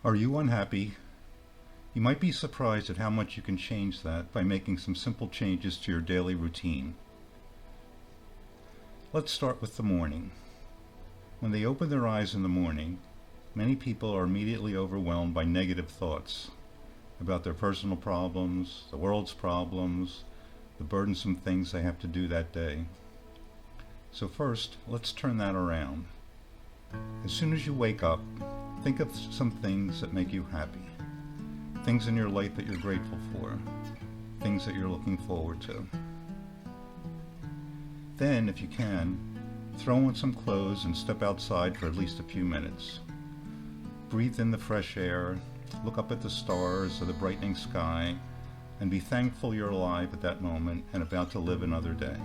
Are you unhappy? You might be surprised at how much you can change that by making some simple changes to your daily routine. Let's start with the morning. When they open their eyes in the morning, many people are immediately overwhelmed by negative thoughts about their personal problems, the world's problems, the burdensome things they have to do that day. So first, let's turn that around. As soon as you wake up, think of some things that make you happy. Things in your life that you're grateful for. Things that you're looking forward to. Then, if you can, throw on some clothes and step outside for at least a few minutes. Breathe in the fresh air, look up at the stars or the brightening sky, and be thankful you're alive at that moment and about to live another day.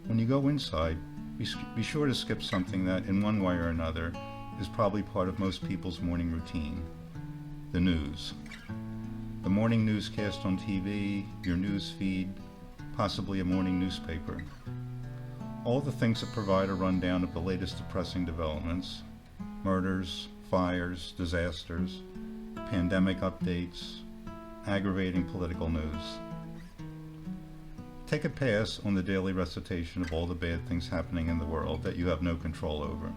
When you go inside, be sure to skip something that, in one way or another, is probably part of most people's morning routine: the news. The morning newscast on TV, your news feed, possibly a morning newspaper. All the things that provide a rundown of the latest depressing developments: murders, fires, disasters, pandemic updates, aggravating political news. Take a pass on the daily recitation of all the bad things happening in the world that you have no control over.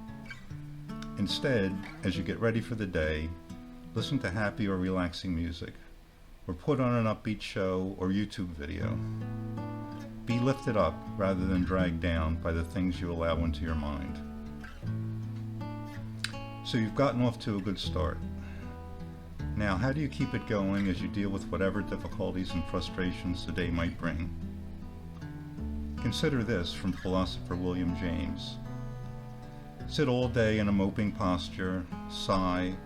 Instead, as you get ready for the day, listen to happy or relaxing music, or put on an upbeat show or YouTube video. Be lifted up rather than dragged down by the things you allow into your mind. So you've gotten off to a good start. Now, how do you keep it going as you deal with whatever difficulties and frustrations the day might bring? Consider this from philosopher William James. Sit all day in a moping posture, sigh,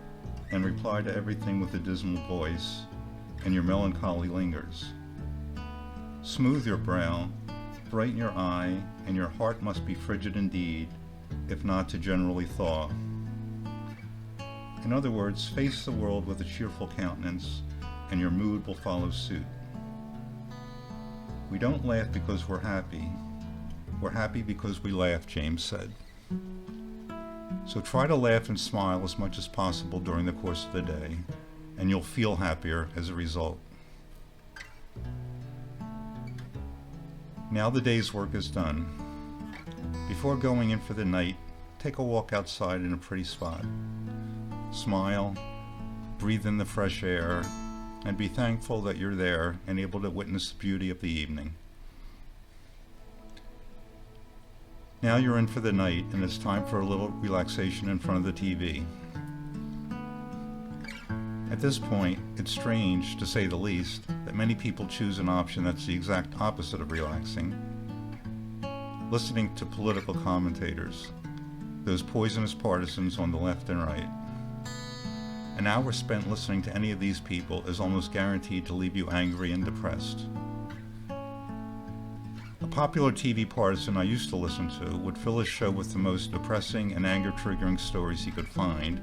and reply to everything with a dismal voice, and your melancholy lingers. Smooth your brow, brighten your eye, and your heart must be frigid indeed, if not to generally thaw. In other words, face the world with a cheerful countenance, and your mood will follow suit. We don't laugh because we're happy. We're happy because we laugh, James said. So try to laugh and smile as much as possible during the course of the day, and you'll feel happier as a result. Now the day's work is done. Before going in for the night, take a walk outside in a pretty spot. Smile, breathe in the fresh air, and be thankful that you're there and able to witness the beauty of the evening. Now you're in for the night, and it's time for a little relaxation in front of the TV. At this point, it's strange, to say the least, that many people choose an option that's the exact opposite of relaxing: listening to political commentators, those poisonous partisans on the left and right. An hour spent listening to any of these people is almost guaranteed to leave you angry and depressed. A popular TV partisan I used to listen to would fill his show with the most depressing and anger-triggering stories he could find,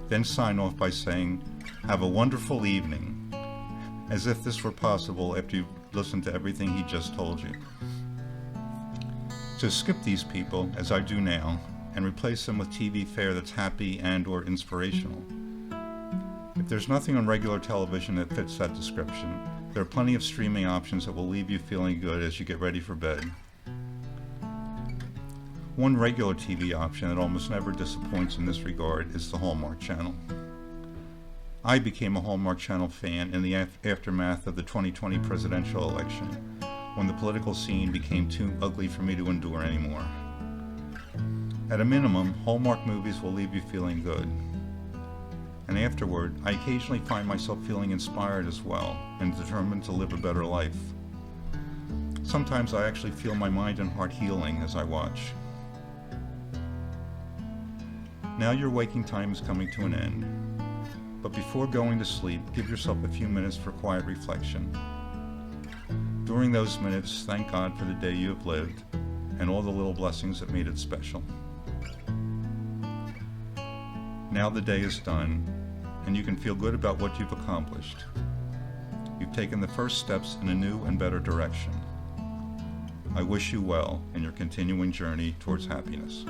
then sign off by saying, "Have a wonderful evening," as if this were possible after you've listened to everything he just told you. So skip these people, as I do now, and replace them with TV fare that's happy and or inspirational. If there's nothing on regular television that fits that description, there are plenty of streaming options that will leave you feeling good as you get ready for bed. One regular TV option that almost never disappoints in this regard is the Hallmark Channel. I became a Hallmark Channel fan in the aftermath of the 2020 presidential election, when the political scene became too ugly for me to endure anymore. At a minimum, Hallmark movies will leave you feeling good. And afterward, I occasionally find myself feeling inspired as well, and determined to live a better life. Sometimes I actually feel my mind and heart healing as I watch. Now your waking time is coming to an end. But before going to sleep, give yourself a few minutes for quiet reflection. During those minutes, thank God for the day you have lived and all the little blessings that made it special. Now the day is done, and you can feel good about what you've accomplished. You've taken the first steps in a new and better direction. I wish you well in your continuing journey towards happiness.